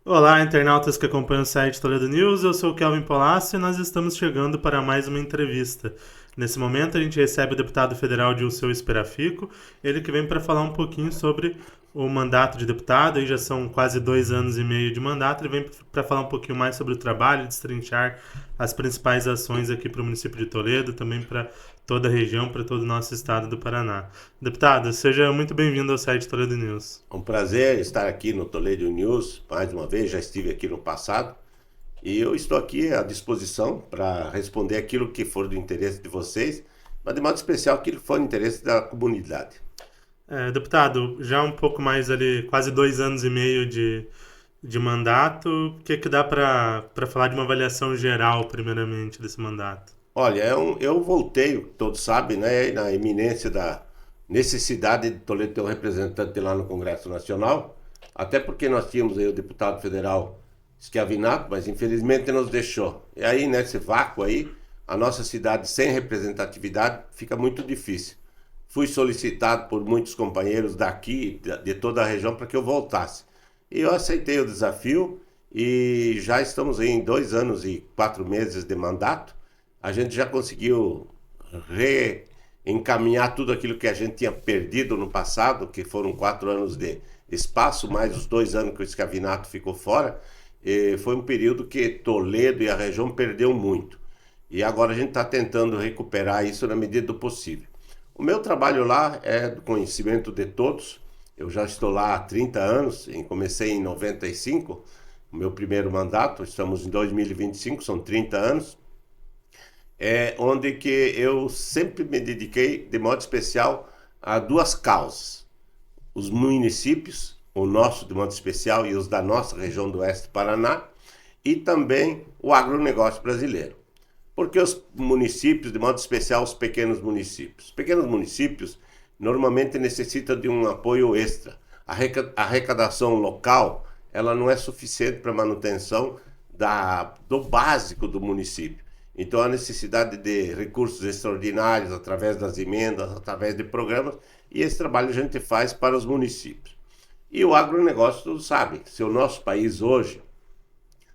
Olá, internautas que acompanham o site Toledo News, eu sou o Kelvin Polassi e nós estamos chegando para mais uma entrevista. Nesse momento a gente recebe o deputado federal Dilceu Esperafico, ele que vem para falar um pouquinho sobre o mandato de deputado, aí já são quase 2 anos e meio de mandato, ele vem para falar um pouquinho mais sobre o trabalho, destrinchar as principais ações aqui para o município de Toledo, também para toda a região, para todo o nosso estado do Paraná. Deputado, seja muito bem-vindo ao site Toledo News. É um prazer estar aqui no Toledo News mais uma vez, já estive aqui no passado e eu estou aqui à disposição para responder aquilo que for do interesse de vocês, mas de modo especial aquilo que for do interesse da comunidade. Deputado, já um pouco mais ali, quase 2 anos e meio de mandato, o que dá para falar de uma avaliação geral, primeiramente, desse mandato? Olha, eu voltei, todos sabem, né, na iminência da necessidade de Toledo ter um representante lá no Congresso Nacional, até porque nós tínhamos aí o deputado federal Schiavinato, mas infelizmente nos deixou. E aí, nesse vácuo aí, a nossa cidade sem representatividade fica muito difícil. Fui solicitado por muitos companheiros daqui, de toda a região, para que eu voltasse. E eu aceitei o desafio e já estamos aí em 2 anos e 4 meses de mandato. A gente já conseguiu reencaminhar tudo aquilo que a gente tinha perdido no passado, que foram 4 anos de espaço, mais os 2 anos que o Schiavinato ficou fora. E foi um período que Toledo e a região perdeu muito. E agora a gente está tentando recuperar isso na medida do possível. O meu trabalho lá é do conhecimento de todos. Eu já estou lá há 30 anos, comecei em 95, o meu primeiro mandato, estamos em 2025, são 30 anos. Onde que eu sempre me dediquei, de modo especial, a duas causas. Os municípios, o nosso de modo especial e os da nossa região do Oeste do Paraná, e também o agronegócio brasileiro. Porque os municípios, de modo especial os pequenos municípios? Os pequenos municípios normalmente necessitam de um apoio extra. A arrecadação local ela não é suficiente para a manutenção do básico do município. Então a necessidade de recursos extraordinários através das emendas, através de programas, e esse trabalho a gente faz para os municípios. E o agronegócio, todos sabem, se o nosso país hoje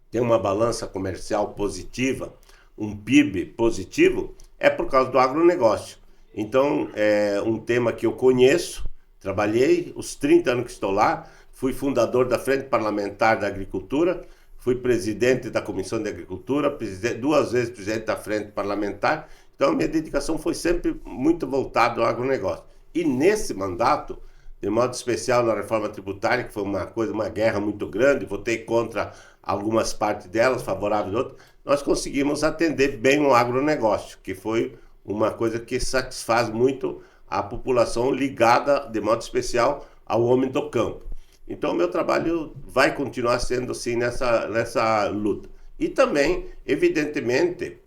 tem uma balança comercial positiva, um PIB positivo, é por causa do agronegócio. Então, é um tema que eu conheço, trabalhei os 30 anos que estou lá, fui fundador da Frente Parlamentar da Agricultura, fui presidente da Comissão de Agricultura, 2 vezes presidente da Frente Parlamentar, então a minha dedicação foi sempre muito voltada ao agronegócio. E nesse mandato, de modo especial na reforma tributária, que foi uma guerra muito grande, votei contra algumas partes delas, favoráveis a outras, nós conseguimos atender bem o agronegócio, que foi uma coisa que satisfaz muito a população ligada, de modo especial, ao homem do campo. Então, o meu trabalho vai continuar sendo assim nessa luta. E também, evidentemente,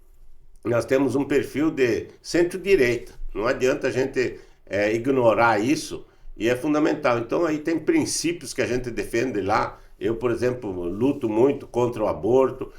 nós temos um perfil de centro-direita. Não adianta a gente ignorar isso, e é fundamental. Então, aí tem princípios que a gente defende lá. Eu, por exemplo, luto muito contra o aborto,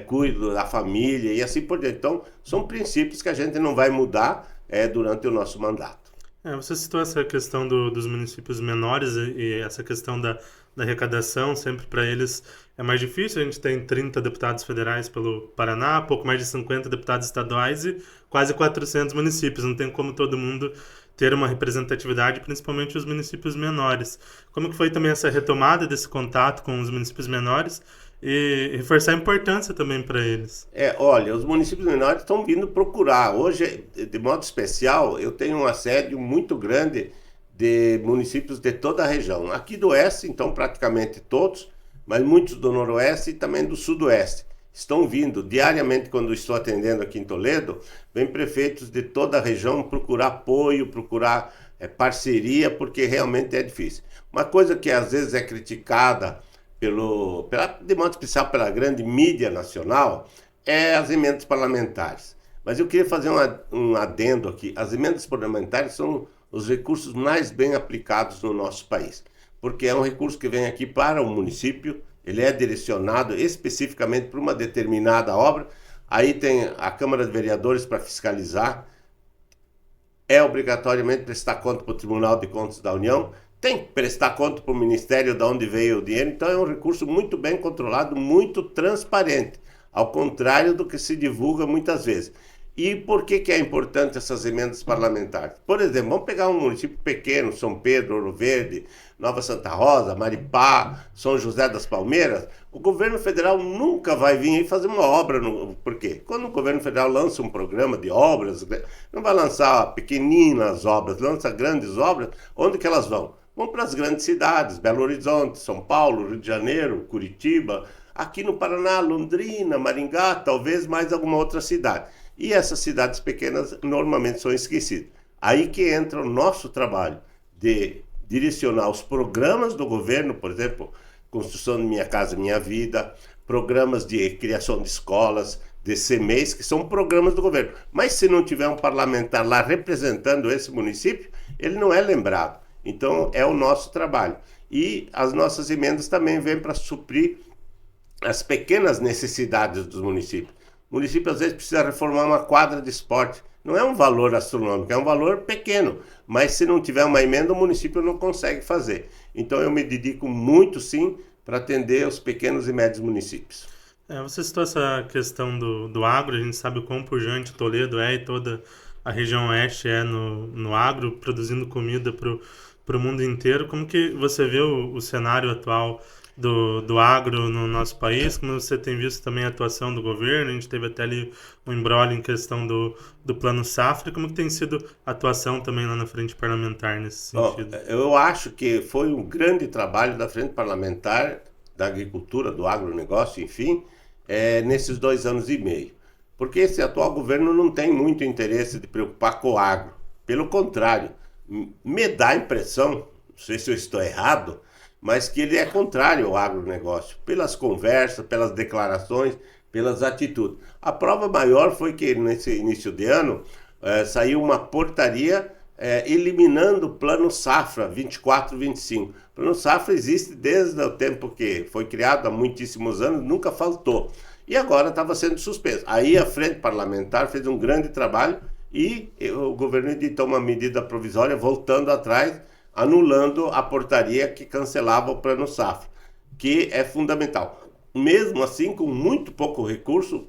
cuido da família e assim por diante. Então, são princípios que a gente não vai mudar durante o nosso mandato. Você citou essa questão dos municípios menores e essa questão da arrecadação, sempre para eles é mais difícil. A gente tem 30 deputados federais pelo Paraná, pouco mais de 50 deputados estaduais e quase 400 municípios. Não tem como todo mundo ter uma representatividade, principalmente os municípios menores. Como que foi também essa retomada desse contato com os municípios menores e reforçar a importância também para eles? Olha, os municípios menores estão vindo procurar. Hoje, de modo especial, eu tenho um assédio muito grande de municípios de toda a região. Aqui do Oeste, então, praticamente todos, mas muitos do Noroeste e também do Sudoeste. Estão vindo diariamente, quando estou atendendo aqui em Toledo, vem prefeitos de toda a região procurar apoio, procurar parceria, porque realmente é difícil. Uma coisa que às vezes é criticada de modo especial pela grande mídia nacional, é as emendas parlamentares. Mas eu queria fazer um adendo aqui. As emendas parlamentares são os recursos mais bem aplicados no nosso país, porque é um recurso que vem aqui para o município, ele é direcionado especificamente para uma determinada obra, aí tem a Câmara de Vereadores para fiscalizar, é obrigatoriamente prestar conta para o Tribunal de Contas da União, tem que prestar conta para o Ministério de onde veio o dinheiro, então é um recurso muito bem controlado, muito transparente, ao contrário do que se divulga muitas vezes. E por que é importante essas emendas parlamentares? Por exemplo, vamos pegar um município pequeno, São Pedro, Ouro Verde, Nova Santa Rosa, Maripá, São José das Palmeiras. O governo federal nunca vai vir aí fazer uma obra. Por quê? Quando o governo federal lança um programa de obras, não vai lançar pequeninas obras, lança grandes obras. Onde que elas vão? Vão para as grandes cidades, Belo Horizonte, São Paulo, Rio de Janeiro, Curitiba, aqui no Paraná, Londrina, Maringá, talvez mais alguma outra cidade. E essas cidades pequenas normalmente são esquecidas. Aí que entra o nosso trabalho de direcionar os programas do governo, por exemplo, Construção de Minha Casa Minha Vida, programas de criação de escolas, de CMEs, que são programas do governo. Mas se não tiver um parlamentar lá representando esse município, ele não é lembrado. Então é o nosso trabalho. E as nossas emendas também vêm para suprir as pequenas necessidades dos municípios. O município às vezes precisa reformar uma quadra de esporte. Não é um valor astronômico, é um valor pequeno. Mas se não tiver uma emenda, o município não consegue fazer. Então eu me dedico muito sim para atender os pequenos e médios municípios. Você citou essa questão do agro, a gente sabe o quão pujante Toledo é e toda a região oeste é no agro, produzindo comida para o mundo inteiro. Como que você vê o cenário atual do agro no nosso país? Como você tem visto também a atuação do governo? A gente teve até ali um imbróglio em questão do Plano Safra. Como que tem sido a atuação também lá na frente parlamentar nesse sentido? Eu acho que foi um grande trabalho da frente parlamentar, da agricultura, do agronegócio, enfim, nesses 2 anos e meio. Porque esse atual governo não tem muito interesse de preocupar com o agro. Pelo contrário, me dá a impressão, não sei se eu estou errado, mas que ele é contrário ao agronegócio, pelas conversas, pelas declarações, pelas atitudes. A prova maior foi que nesse início de ano saiu uma portaria eliminando o Plano Safra 24-25. O Plano Safra existe desde o tempo que foi criado, há muitíssimos anos, nunca faltou. E agora estava sendo suspenso. Aí a frente parlamentar fez um grande trabalho e o governo editou uma medida provisória voltando atrás, anulando a portaria que cancelava o Plano Safra, que é fundamental. Mesmo assim, com muito pouco recurso,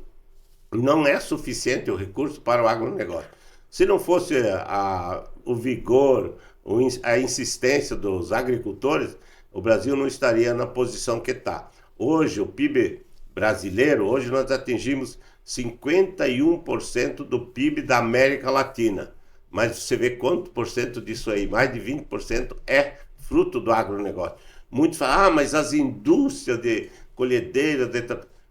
não é suficiente o recurso para o agronegócio. Se não fosse o vigor, a insistência dos agricultores, o Brasil não estaria na posição que está. Hoje, o PIB brasileiro, hoje nós atingimos 51% do PIB da América Latina. Mas você vê quanto por cento disso aí, mais de 20% é fruto do agronegócio. Muitos falam, mas as indústrias de colhedeira,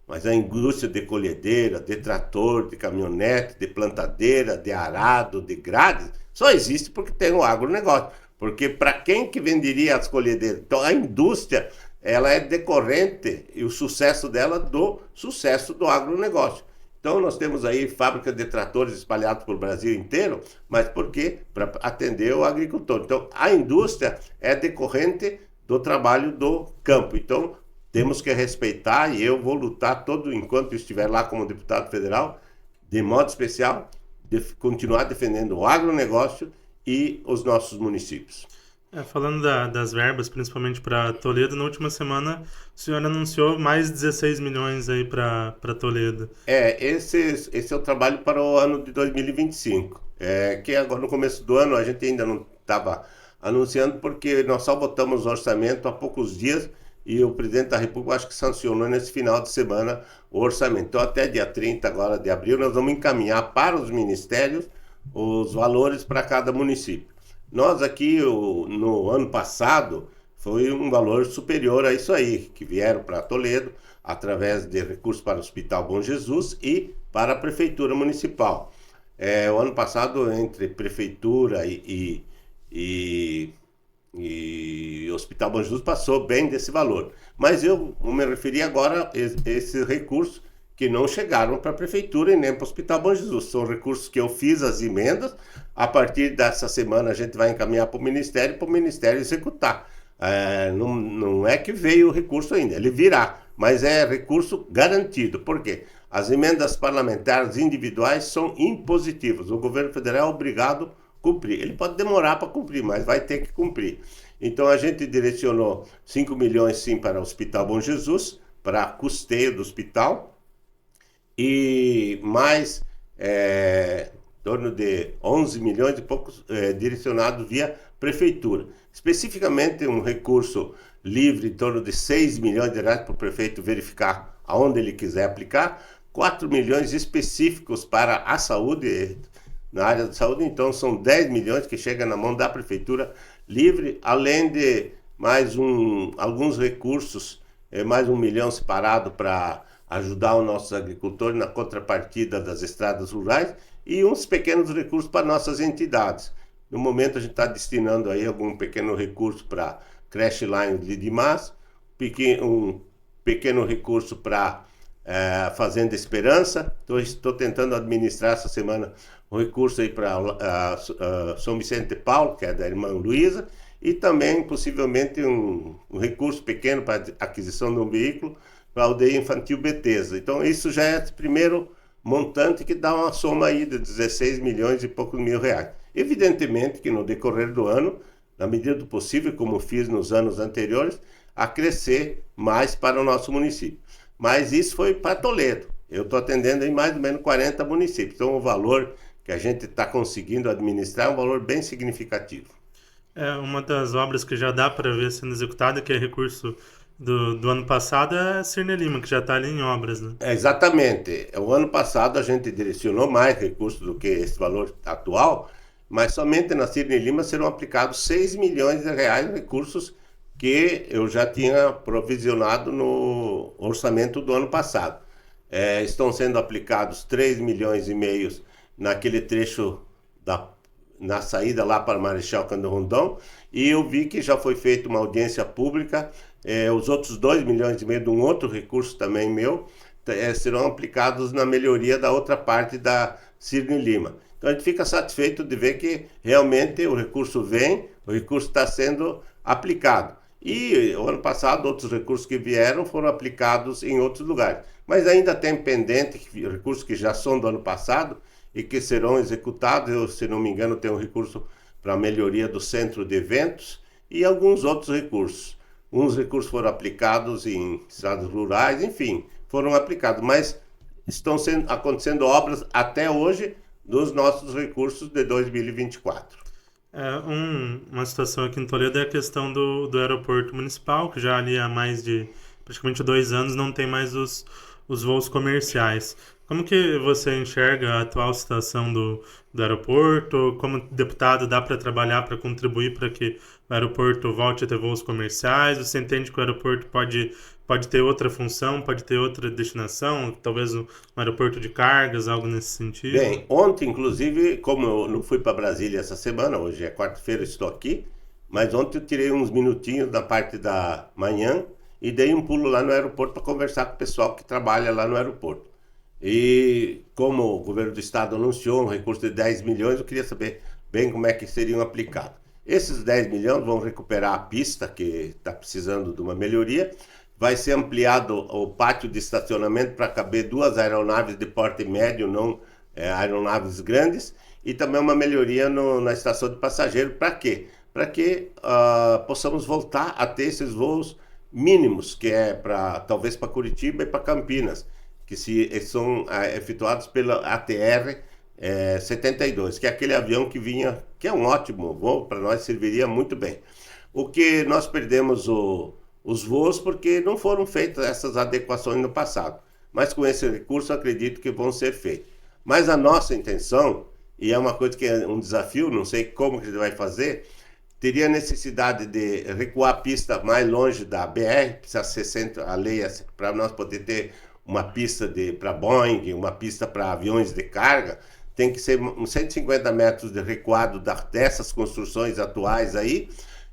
mas a indústria de colhedeira, de trator, de caminhonete, de plantadeira, de arado, de grades, só existe porque tem o agronegócio. Porque para quem que venderia as colhedeiras? Então a indústria, ela é decorrente, e o sucesso dela do sucesso do agronegócio. Então nós temos aí fábricas de tratores espalhados pelo Brasil inteiro, mas por quê? Para atender o agricultor. Então a indústria é decorrente do trabalho do campo. Então temos que respeitar, e eu vou lutar todo enquanto estiver lá como deputado federal, de modo especial, de continuar defendendo o agronegócio e os nossos municípios. Falando das verbas, principalmente para Toledo, na última semana o senhor anunciou mais 16 milhões aí para Toledo. Esse é o trabalho para o ano de 2025. Que agora no começo do ano a gente ainda não estava anunciando, porque nós só votamos o orçamento há poucos dias e o presidente da República acho que sancionou nesse final de semana o orçamento. Então até dia 30 agora de abril nós vamos encaminhar para os ministérios os valores para cada município. Nós aqui, no ano passado, foi um valor superior a isso aí, que vieram para Toledo, através de recursos para o Hospital Bom Jesus e para a Prefeitura Municipal. O ano passado, entre Prefeitura e Hospital Bom Jesus, passou bem desse valor. Mas eu me referi agora a esses recursos que não chegaram para a Prefeitura e nem para o Hospital Bom Jesus. São recursos que eu fiz as emendas. A partir dessa semana a gente vai encaminhar para o Ministério executar. Não é que veio o recurso ainda, ele virá, mas é recurso garantido. Por quê? As emendas parlamentares individuais são impositivas. O governo federal é obrigado a cumprir. Ele pode demorar para cumprir, mas vai ter que cumprir. Então a gente direcionou 5 milhões sim para o Hospital Bom Jesus, para custeio do hospital, e mais em torno de 11 milhões e poucos direcionados via prefeitura. Especificamente um recurso livre em torno de 6 milhões de reais para o prefeito verificar aonde ele quiser aplicar, 4 milhões específicos para a saúde, na área da saúde, então são 10 milhões que chegam na mão da prefeitura livre, além de mais alguns recursos, mais 1 milhão separado para ajudar os nossos agricultores na contrapartida das estradas rurais e uns pequenos recursos para nossas entidades. No momento a gente está destinando aí algum pequeno recurso para creche lá em Lidimás, um pequeno recurso para Fazenda Esperança. Estou tentando administrar essa semana um recurso aí para São Vicente de Paulo, que é da irmã Luísa, e também possivelmente um recurso pequeno para aquisição de um veículo para a aldeia infantil Betesda. Então isso já é o primeiro montante que dá uma soma aí de 16 milhões e poucos mil reais. Evidentemente que no decorrer do ano, na medida do possível, como fiz nos anos anteriores, a crescer mais para o nosso município. Mas isso foi para Toledo. Eu estou atendendo em mais ou menos 40 municípios. Então o valor que a gente está conseguindo administrar é um valor bem significativo. Uma das obras que já dá para ver sendo executada, que é recurso do ano passado, é a Cirne Lima, que já está ali em obras, né? Exatamente. O ano passado a gente direcionou mais recursos do que esse valor atual, mas somente na Cirne Lima serão aplicados 6 milhões de reais de recursos que eu já tinha provisionado no orçamento do ano passado. Estão sendo aplicados 3 milhões e meio naquele trecho na saída lá para Marechal Cândido Rondon, e eu vi que já foi feita uma audiência pública. Os outros 2 milhões e meio de um outro recurso também meu serão aplicados na melhoria da outra parte da Cirne Lima. Então a gente fica satisfeito de ver que realmente o recurso vem, o recurso está sendo aplicado. E o ano passado outros recursos que vieram foram aplicados em outros lugares. Mas ainda tem pendente recursos que já são do ano passado e que serão executados. Eu, se não me engano, tem um recurso para a melhoria do centro de eventos e alguns outros recursos. Uns recursos foram aplicados em estradas rurais, enfim, foram aplicados. Mas estão acontecendo obras até hoje dos nossos recursos de 2024. Uma situação aqui em Toledo é a questão do aeroporto municipal, que já ali há mais de praticamente 2 anos não tem mais os voos comerciais. Como que você enxerga a atual situação do aeroporto? Como deputado dá para trabalhar para contribuir para que o aeroporto volte a ter voos comerciais? Você entende que o aeroporto pode ter outra função, pode ter outra destinação, talvez um aeroporto de cargas, algo nesse sentido? Bem, ontem, inclusive, como eu não fui para Brasília essa semana, hoje é quarta-feira, estou aqui, mas ontem eu tirei uns minutinhos da parte da manhã e dei um pulo lá no aeroporto para conversar com o pessoal que trabalha lá no aeroporto. E como o governo do estado anunciou um recurso de 10 milhões, eu queria saber bem como é que seriam aplicados. Esses 10 milhões vão recuperar a pista, que está precisando de uma melhoria. Vai ser ampliado o pátio de estacionamento para caber 2 aeronaves de porte médio, não aeronaves grandes, e também uma melhoria na estação de passageiro. Para quê? Para que possamos voltar a ter esses voos mínimos, que é talvez para Curitiba e para Campinas, que são efetuados pela ATR 72, que é aquele avião que vinha, que é um ótimo voo, para nós serviria muito bem. O que nós perdemos os voos porque não foram feitas essas adequações no passado, mas com esse recurso acredito que vão ser feitos. Mas a nossa intenção, e é uma coisa que é um desafio, não sei como que ele vai fazer, teria necessidade de recuar a pista mais longe da BR, precisa ser a lei para nós poder ter uma pista para Boeing, uma pista para aviões de carga, tem que ser uns 150 metros de recuado dessas construções atuais aí,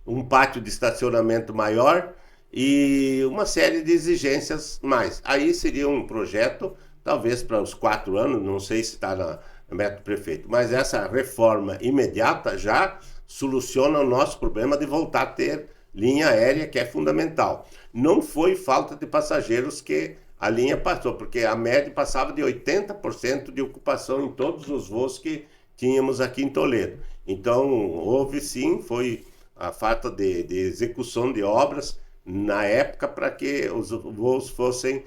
um pátio de estacionamento maior e uma série de exigências mais. Aí seria um projeto, talvez para os 4 anos, não sei se está na meta do prefeito, mas essa reforma imediata já soluciona o nosso problema de voltar a ter linha aérea, que é fundamental. Não foi falta de passageiros que a linha passou, porque a média passava de 80% de ocupação em todos os voos que tínhamos aqui em Toledo. Então, houve sim, foi a falta de execução de obras na época para que os voos fossem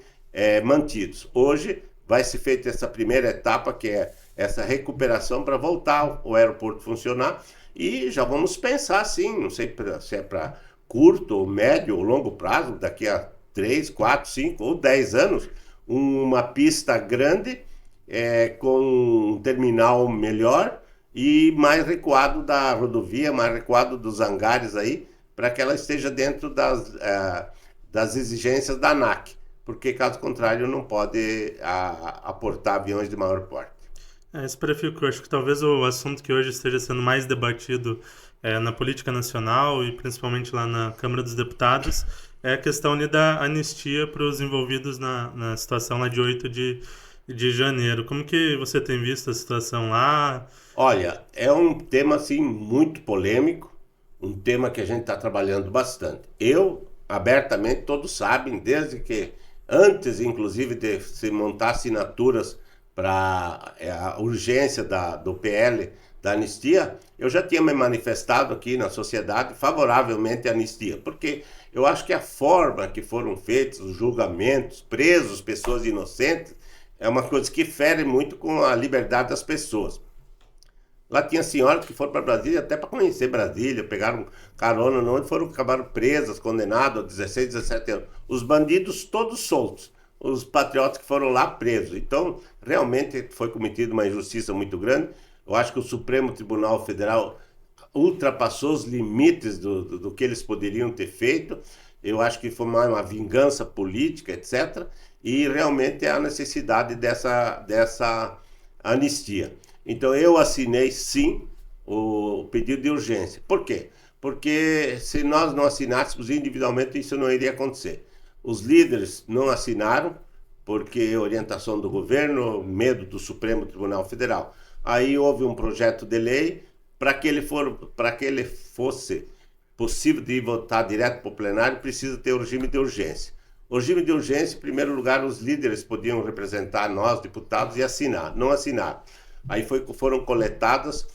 mantidos. Hoje vai ser feita essa primeira etapa, que é essa recuperação para voltar o aeroporto funcionar, e já vamos pensar sim, não sei se é para curto, médio ou longo prazo, daqui a 3, 4, 5 ou 10 anos, uma pista grande com um terminal melhor e mais recuado da rodovia, mais recuado dos hangares aí, para que ela esteja dentro das exigências da ANAC, porque caso contrário não pode aportar aviões de maior porte. Esse prefixo, eu acho que talvez o assunto que hoje esteja sendo mais debatido na política nacional e principalmente lá na Câmara dos Deputados é a questão ali da anistia para os envolvidos na situação lá de 8 de janeiro. Como que você tem visto a situação lá? Olha, é um tema assim muito polêmico, um tema que a gente está trabalhando bastante. Eu, abertamente, todos sabem, desde que antes, inclusive, de se montar assinaturas para a urgência do PL da anistia, eu já tinha me manifestado aqui na sociedade favoravelmente à anistia, porque eu acho que a forma que foram feitos os julgamentos, presos pessoas inocentes, é uma coisa que fere muito com a liberdade das pessoas. Lá tinha senhoras que foram para Brasília até para conhecer Brasília, pegaram carona onde acabaram presas, condenadas a 16, 17 anos. Os bandidos todos soltos, os patriotas que foram lá presos. Então, realmente foi cometida uma injustiça muito grande. Eu acho que o Supremo Tribunal Federal ultrapassou os limites do que eles poderiam ter feito. Eu acho que foi uma vingança política, etc. E realmente há necessidade dessa anistia. Então eu assinei sim o pedido de urgência. Por quê? Porque se nós não assinássemos individualmente, isso não iria acontecer. Os líderes não assinaram, porque orientação do governo, medo do Supremo Tribunal Federal. Aí houve um projeto de lei para que ele fosse possível de votar direto para o plenário, precisa ter o regime de urgência. O regime de urgência, em primeiro lugar, os líderes podiam representar nós, deputados, e assinar. Não assinaram. Aí foram coletadas,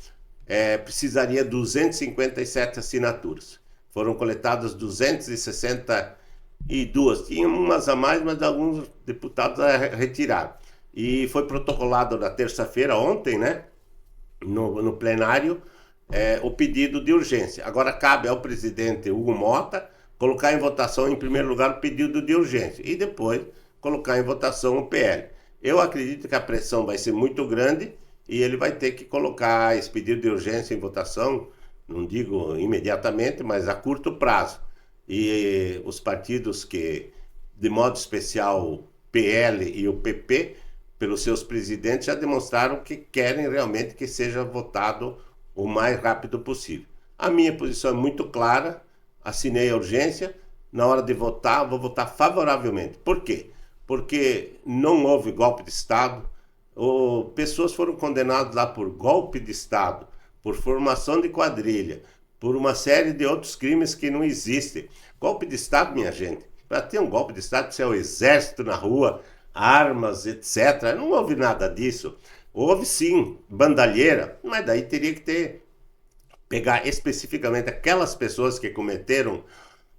precisaria 257 assinaturas. Foram coletadas 262. Tinha umas a mais, mas alguns deputados retiraram. E foi protocolado na terça-feira, ontem, né, no plenário, o pedido de urgência. Agora cabe ao presidente Hugo Mota colocar em votação, em primeiro lugar, o pedido de urgência e depois colocar em votação o PL. Eu acredito que a pressão vai ser muito grande e ele vai ter que colocar esse pedido de urgência em votação, não digo imediatamente, mas a curto prazo. E os partidos que, de modo especial, o PL e o PP, pelos seus presidentes, já demonstraram que querem realmente que seja votado o mais rápido possível. A minha posição é muito clara, assinei a urgência, na hora de votar, vou votar favoravelmente. Por quê? Porque não houve golpe de Estado, pessoas foram condenadas lá por golpe de Estado, por formação de quadrilha, por uma série de outros crimes que não existem. Golpe de Estado, minha gente, para ter um golpe de Estado, precisa o exército na rua, armas, etc. Não houve nada disso. Houve sim bandalheira, mas daí teria que pegar especificamente aquelas pessoas que cometeram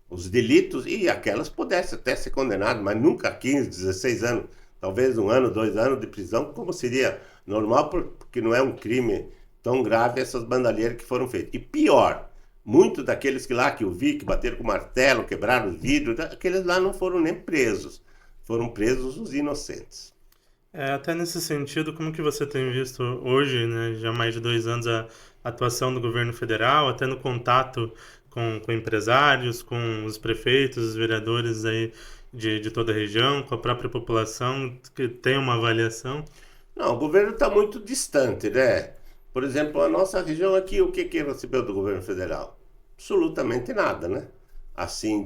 os delitos e aquelas pudessem até ser condenadas, mas nunca 15, 16 anos, talvez 1 ano, 2 anos de prisão, como seria normal, porque não é um crime tão grave essas bandalheiras que foram feitas. E pior, muitos daqueles que eu vi, que bateram com martelo, quebraram os vidros, aqueles lá não foram nem presos, foram presos os inocentes. Até nesse sentido, como que você tem visto hoje, né, já há mais de 2 anos, a atuação do governo federal, até no contato com empresários, com os prefeitos, os vereadores aí de toda a região, com a própria população, que tem uma avaliação? Não, o governo está muito distante, né? Por exemplo, a nossa região aqui, o que recebeu do governo federal? Absolutamente nada, né? Assim,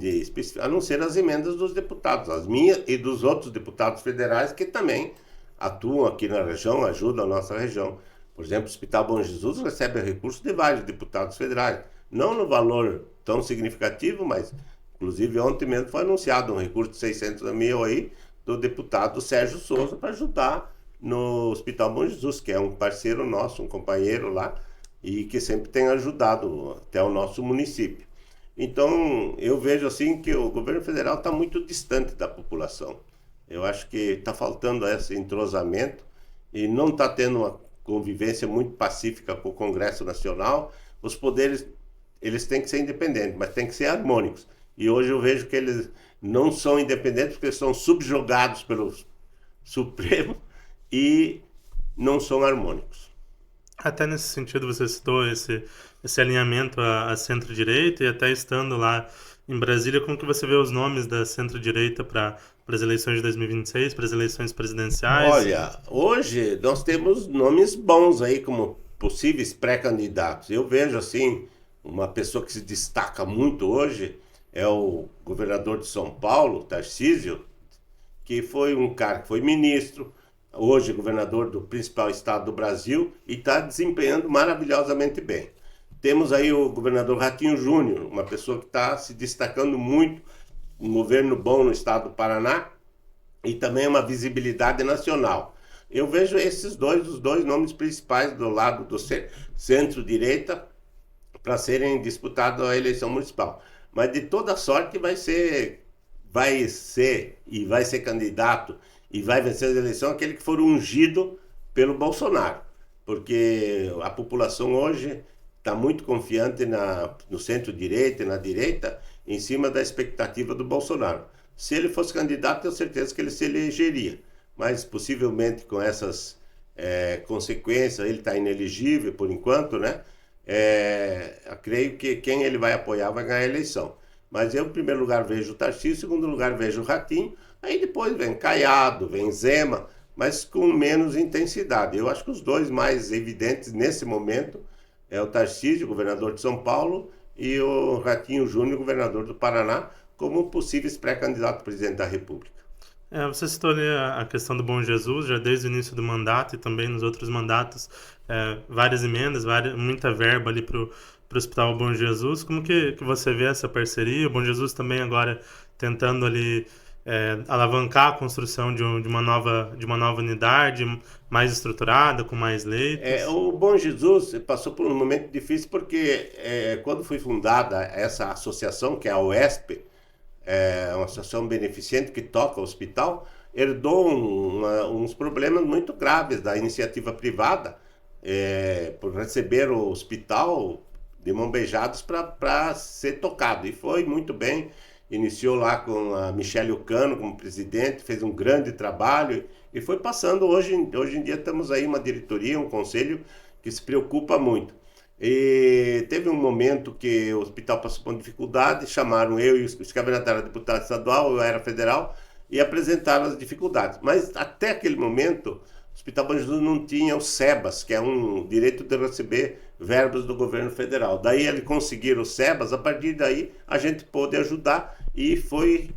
a não ser as emendas dos deputados, as minhas e dos outros deputados federais que também atuam aqui na região, ajudam a nossa região. Por exemplo, o Hospital Bom Jesus recebe recursos de vários deputados federais. Não no valor tão significativo, mas inclusive ontem mesmo foi anunciado um recurso de 600 mil aí do deputado Sérgio Souza para ajudar no Hospital Bom Jesus, que é um parceiro nosso, um companheiro lá, e que sempre tem ajudado até o nosso município. Então, eu vejo assim que o governo federal está muito distante da população. Eu acho que está faltando esse entrosamento e não está tendo uma convivência muito pacífica com o Congresso Nacional. Os poderes, eles têm que ser independentes, mas têm que ser harmônicos. E hoje eu vejo que eles não são independentes porque são subjugados pelo Supremo e não são harmônicos. Até nesse sentido, você citou esse alinhamento à centro-direita e até estando lá em Brasília, como que você vê os nomes da centro-direita para as eleições de 2026, para as eleições presidenciais? Olha, hoje nós temos nomes bons aí como possíveis pré-candidatos. Eu vejo assim, uma pessoa que se destaca muito hoje é o governador de São Paulo, Tarcísio, que foi um cara que foi ministro, hoje governador do principal estado do Brasil e está desempenhando maravilhosamente bem. Temos aí o governador Ratinho Júnior, uma pessoa que está se destacando muito, um governo bom no estado do Paraná e também uma visibilidade nacional. Eu vejo esses dois, os dois nomes principais do lado do centro-direita para serem disputados a eleição municipal. Mas de toda sorte vai ser candidato e vai vencer a eleição aquele que for ungido pelo Bolsonaro. Porque a população hoje está muito confiante no centro-direita e na direita em cima da expectativa do Bolsonaro. Se ele fosse candidato, tenho certeza que ele se elegeria. Mas possivelmente com essas consequências, ele está inelegível por enquanto, né? Eu creio que quem ele vai apoiar vai ganhar a eleição. Mas eu, em primeiro lugar, vejo o Tarcísio, em segundo lugar, vejo o Ratinho, aí depois vem Caiado, vem Zema, mas com menos intensidade. Eu acho que os dois mais evidentes nesse momento é o Tarcísio, governador de São Paulo, e o Ratinho Júnior, governador do Paraná, como possíveis pré-candidatos a presidente da República. Você citou ali a questão do Bom Jesus, já desde o início do mandato e também nos outros mandatos, várias emendas, muita verba ali para o Hospital Bom Jesus. Como que você vê essa parceria? O Bom Jesus também agora tentando ali alavancar a construção de uma nova unidade mais estruturada, com mais leitos. O Bom Jesus passou por um momento difícil porque quando foi fundada essa associação, que é a UESP, uma associação beneficente que toca o hospital, herdou uns problemas muito graves da iniciativa privada por receber o hospital de mão beijados para ser tocado. E foi muito bem, iniciou lá com a Michele Ucano como presidente, fez um grande trabalho e foi passando. Hoje em dia temos aí uma diretoria, um conselho que se preocupa muito. E teve um momento que o hospital passou por dificuldade, chamaram eu e o Scavenato era deputado estadual, eu era federal, e apresentaram as dificuldades. Mas até aquele momento, o Hospital Bom Jesus não tinha o SEBAS, que é um direito de receber verbas do governo federal. Daí eles conseguiram o SEBAS, a partir daí a gente pôde ajudar e foi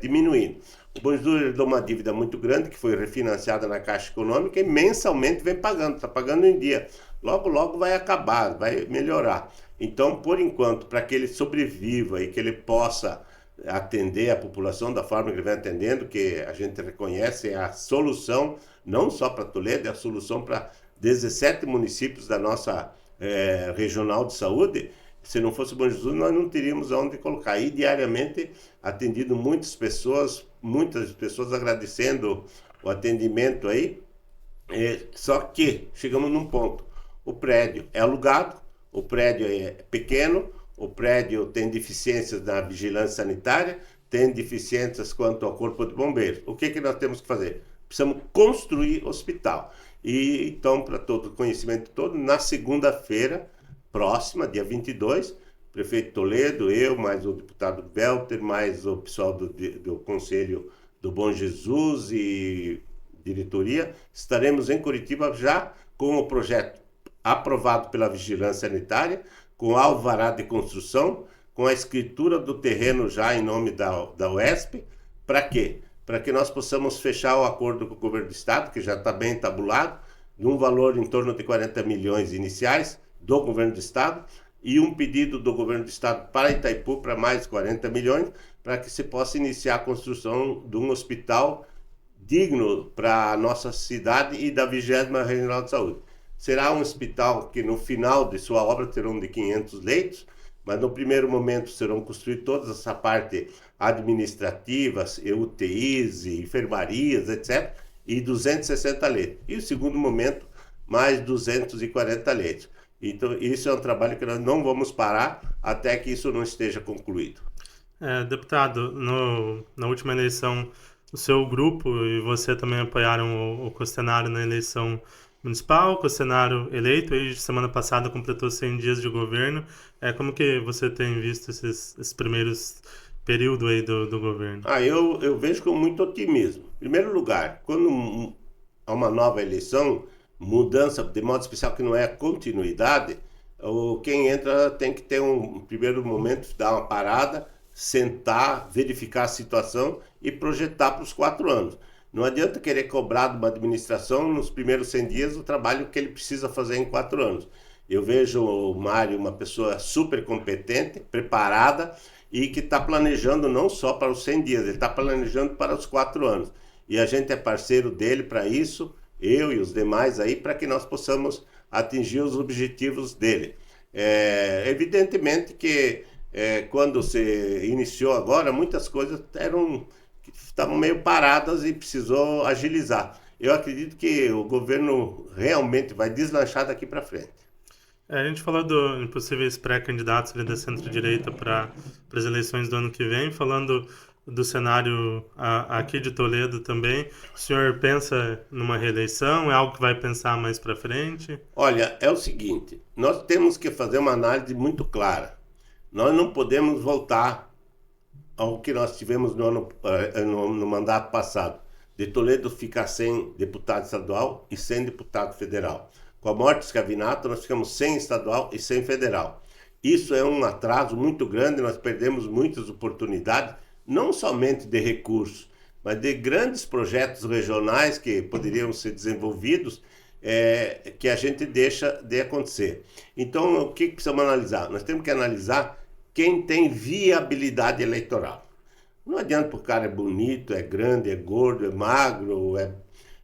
diminuindo. O Bom Jesus herdou uma dívida muito grande, que foi refinanciada na Caixa Econômica e mensalmente vem pagando, está pagando em dia. Logo, logo vai acabar, vai melhorar. Então, por enquanto, para que ele sobreviva e que ele possa atender a população da forma que ele vem atendendo, que a gente reconhece é a solução, não só para Toledo, é a solução para 17 municípios da nossa regional de saúde. Se não fosse o Bom Jesus, nós não teríamos aonde colocar. E diariamente atendido muitas pessoas agradecendo o atendimento aí. Só que chegamos num ponto. O prédio é alugado, o prédio é pequeno, o prédio tem deficiências na vigilância sanitária, tem deficiências quanto ao corpo de bombeiros. O que nós temos que fazer? Precisamos construir hospital. E então, para todo conhecimento todo, na segunda-feira próxima, dia 22, o prefeito Toledo, eu, mais o deputado Welter, mais o pessoal do Conselho do Bom Jesus e diretoria, estaremos em Curitiba já com o projeto aprovado pela Vigilância Sanitária, com alvará de construção, com a escritura do terreno já em nome da UESP. Para quê? Para que nós possamos fechar o acordo com o governo do estado, que já está bem tabulado, de um valor em torno de 40 milhões iniciais do governo do estado, e um pedido do governo do estado para Itaipu para mais 40 milhões, para que se possa iniciar a construção de um hospital digno para a nossa cidade e da 20ª Regional de Saúde. será um hospital que no final de sua obra terão de 500 leitos, mas no primeiro momento serão construídos toda essa parte administrativa, UTIs, enfermarias, etc., e 260 leitos. E o segundo momento, mais 240 leitos. Então, isso é um trabalho que nós não vamos parar até que isso não esteja concluído. Deputado, na última eleição, o seu grupo e você também apoiaram o Costenaro na eleição municipal, o Costenaro eleito, e semana passada completou 100 dias de governo. Como que você tem visto esses primeiros períodos aí do governo? Eu vejo com muito otimismo. Em primeiro lugar, quando há uma nova eleição, mudança, de modo especial que não é continuidade, quem entra tem que ter um primeiro momento, dar uma parada, sentar, verificar a situação e projetar para os 4 anos. Não adianta querer cobrar de uma administração nos primeiros 100 dias o trabalho que ele precisa fazer em 4 anos. Eu vejo o Mário uma pessoa super competente, preparada e que está planejando não só para os 100 dias, ele está planejando para os 4 anos. E a gente é parceiro dele para isso, eu e os demais aí, para que nós possamos atingir os objetivos dele. Evidentemente que quando se iniciou agora, muitas coisas estavam meio paradas e precisou agilizar. Eu acredito que o governo realmente vai deslanchar daqui para frente. A gente falou de possíveis pré-candidatos da centro-direita para as eleições do ano que vem, falando do cenário aqui de Toledo também. O senhor pensa numa reeleição? É algo que vai pensar mais para frente? Olha, é o seguinte, nós temos que fazer uma análise muito clara. Nós não podemos voltar ao que nós tivemos no mandato passado, de Toledo ficar sem deputado estadual e sem deputado federal. Com a morte de Scavinato, nós ficamos sem estadual e sem federal. Isso é um atraso muito grande, nós perdemos muitas oportunidades, não somente de recursos, mas de grandes projetos regionais que poderiam ser desenvolvidos, que a gente deixa de acontecer. Então, o que precisamos analisar? Nós temos que analisar quem tem viabilidade eleitoral. Não adianta o cara é bonito, é grande, é gordo, é magro,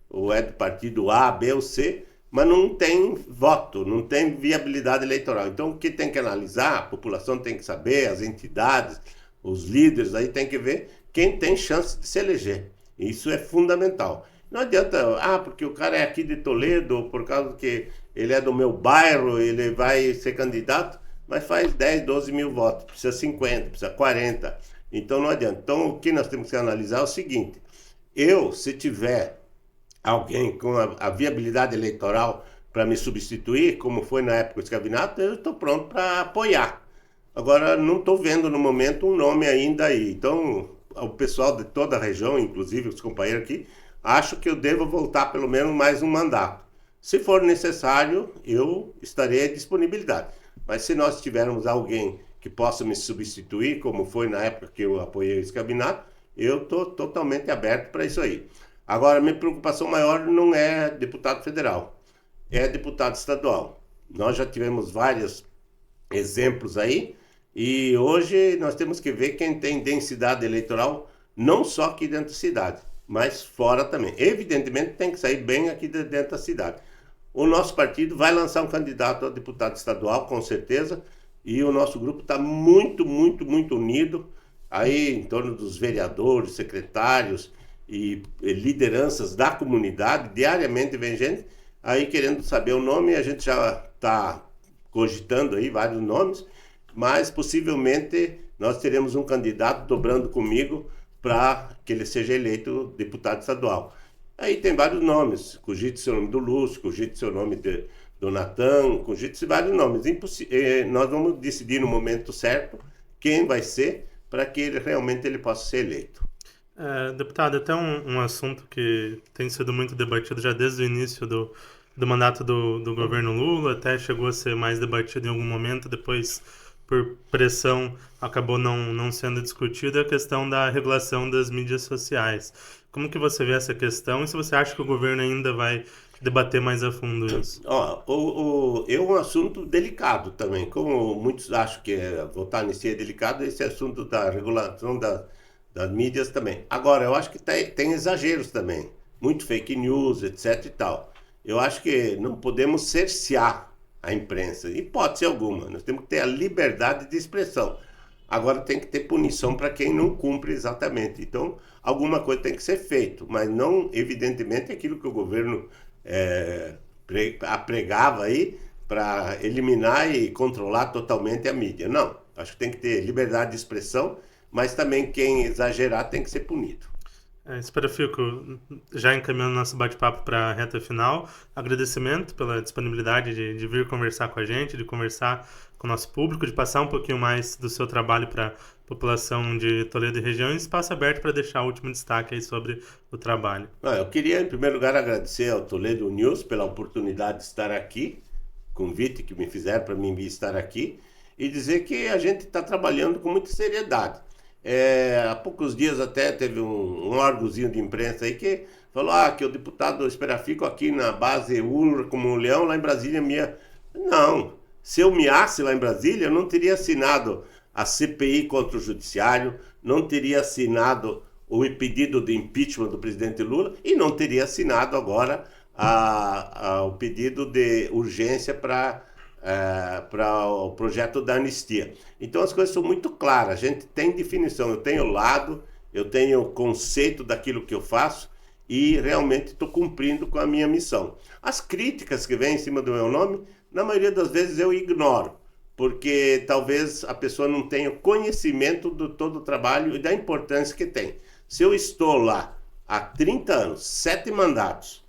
ou é do partido A, B ou C, mas não tem voto, não tem viabilidade eleitoral. Então, o que tem que analisar, a população tem que saber, as entidades, os líderes aí tem que ver quem tem chance de se eleger. Isso é fundamental. Não adianta, porque o cara é aqui de Toledo, por causa que ele é do meu bairro, ele vai ser candidato, mas faz 10, 12 mil votos, precisa 50, precisa 40. Então não adianta. Então o que nós temos que analisar é o seguinte: se tiver alguém com a viabilidade eleitoral para me substituir, como foi na época do Scavinato, eu estou pronto para apoiar. Agora, não estou vendo no momento um nome ainda aí. Então, o pessoal de toda a região, inclusive os companheiros aqui, acho que eu devo voltar pelo menos mais um mandato. Se for necessário, eu estarei à disponibilidade. Mas se nós tivermos alguém que possa me substituir, como foi na época que eu apoiei o Scavinato, eu estou totalmente aberto para isso aí. Agora, minha preocupação maior não é deputado federal, é deputado estadual. Nós já tivemos vários exemplos aí, e hoje nós temos que ver quem tem densidade eleitoral, não só aqui dentro da cidade, mas fora também. Evidentemente tem que sair bem aqui dentro da cidade. O nosso partido vai lançar um candidato a deputado estadual, com certeza, e o nosso grupo está muito, muito, muito unido, aí em torno dos vereadores, secretários e lideranças da comunidade. Diariamente vem gente aí querendo saber o nome, a gente já está cogitando aí vários nomes, mas possivelmente nós teremos um candidato dobrando comigo para que ele seja eleito deputado estadual. Aí tem vários nomes, cogite-se o nome do Lúcio, cogite-se o nome do Natan, cogite-se vários nomes. Nós vamos decidir no momento certo quem vai ser para que ele realmente possa ser eleito. Deputado, até um assunto que tem sido muito debatido já desde o início do mandato do governo Lula, até chegou a ser mais debatido em algum momento, depois por pressão acabou não sendo discutido, é a questão da regulação das mídias sociais. Como que você vê essa questão e se você acha que o governo ainda vai debater mais a fundo isso? É um assunto delicado também, como muitos acham que votar nisso é delicado, esse assunto da regulação das mídias também. Agora, eu acho que tem exageros também, muito fake news, etc e tal. Eu acho que não podemos cercear a imprensa, em hipótese alguma. Nós temos que ter a liberdade de expressão. Agora tem que ter punição para quem não cumpre exatamente. Então, alguma coisa tem que ser feito, mas não, evidentemente, aquilo que o governo apregava aí para eliminar e controlar totalmente a mídia. Não, acho que tem que ter liberdade de expressão, mas também quem exagerar tem que ser punido. Fico já encaminhando nosso bate-papo para a reta final. Agradecimento pela disponibilidade de vir conversar com a gente, de conversar com o nosso público, de passar um pouquinho mais do seu trabalho para a população de Toledo e região. E espaço aberto para deixar o último destaque aí sobre o trabalho. Eu queria, em primeiro lugar, agradecer ao Toledo News pela oportunidade de estar aqui, convite que me fizeram para mim estar aqui, e dizer que a gente está trabalhando com muita seriedade. Há poucos dias até teve um órgãozinho de imprensa aí que falou que o deputado Esperafico aqui na base UR como um leão, lá em Brasília mia. Não, se eu miasse lá em Brasília, eu não teria assinado a CPI contra o judiciário, não teria assinado o pedido de impeachment do presidente Lula e não teria assinado agora o pedido de urgência para o projeto da anistia. Então as coisas são muito claras, a gente tem definição, eu tenho lado, eu tenho conceito daquilo que eu faço e realmente estou cumprindo com a minha missão. As críticas que vêm em cima do meu nome, na maioria das vezes eu ignoro, porque talvez a pessoa não tenha conhecimento do todo o trabalho e da importância que tem. Se eu estou lá há 30 anos, 7 mandatos,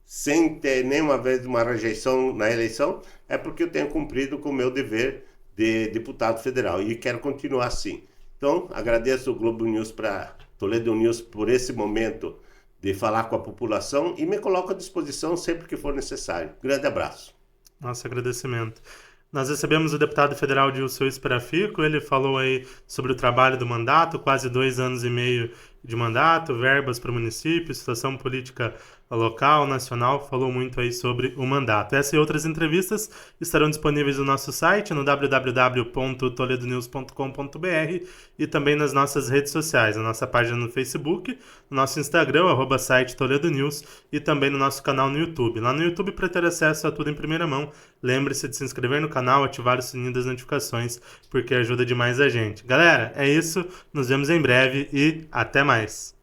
sem ter nenhuma vez uma rejeição na eleição, é porque eu tenho cumprido com o meu dever de deputado federal e quero continuar assim. Então, agradeço o Globo News para Toledo News por esse momento de falar com a população e me coloco à disposição sempre que for necessário. Grande abraço. Nosso agradecimento. Nós recebemos o deputado federal Dilson Esperafico, ele falou aí sobre o trabalho do mandato, quase 2 anos e meio de mandato, verbas para o município, situação política local, nacional, falou muito aí sobre o mandato. Essa e outras entrevistas estarão disponíveis no nosso site, no www.toledonews.com.br e também nas nossas redes sociais, na nossa página no Facebook, no nosso Instagram, @site Toledo News, e também no nosso canal no YouTube. Lá no YouTube, para ter acesso a tudo em primeira mão, lembre-se de se inscrever no canal, ativar o sininho das notificações, porque ajuda demais a gente. Galera, é isso, nos vemos em breve e até mais!